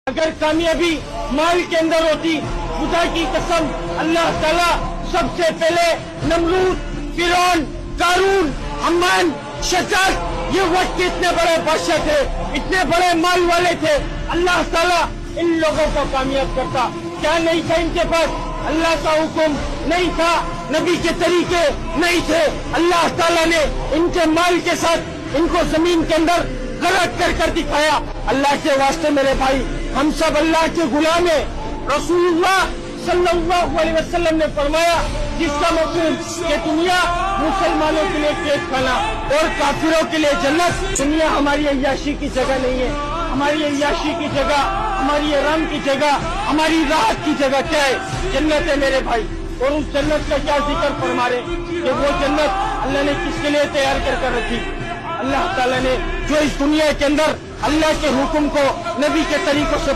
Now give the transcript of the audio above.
اگر کامیابی مال کے اندر ہوتی خدا کی قسم اللہ تعالیٰ سب سے پہلے نمرود، فرعون، قارون، حمان، شداد یہ وقت کے اتنے بڑے بادشاہ تھے، اتنے بڑے مال والے تھے، اللہ تعالیٰ ان لوگوں کو کامیاب کرتا۔ کیا نہیں تھا ان کے پاس؟ اللہ کا حکم نہیں تھا، نبی کے طریقے نہیں تھے، اللہ تعالیٰ نے ان کے مال کے ساتھ ان کو زمین کے اندر غرق کر دکھایا۔ اللہ کے واسطے میرے بھائی، ہم سب اللہ کے غلام ہیں۔ رسول اللہ صلی اللہ علیہ وسلم نے فرمایا جس کا مفہوم کہ دنیا مسلمانوں کے لیے پیٹ کھانا اور کافروں کے لیے جنت۔ دنیا ہماری عیاشی کی جگہ نہیں ہے، ہماری عیاشی کی جگہ، ہماری آرام کی جگہ، ہماری راحت کی جگہ کیا ہے؟ جنت ہے میرے بھائی۔ اور اس جنت کا کیا ذکر فرما رہے کہ وہ جنت اللہ نے کس کے لیے تیار کر رکھی؟ اللہ تعالیٰ نے جو اس دنیا کے اندر اللہ کے حکم کو نبی کے طریقوں سے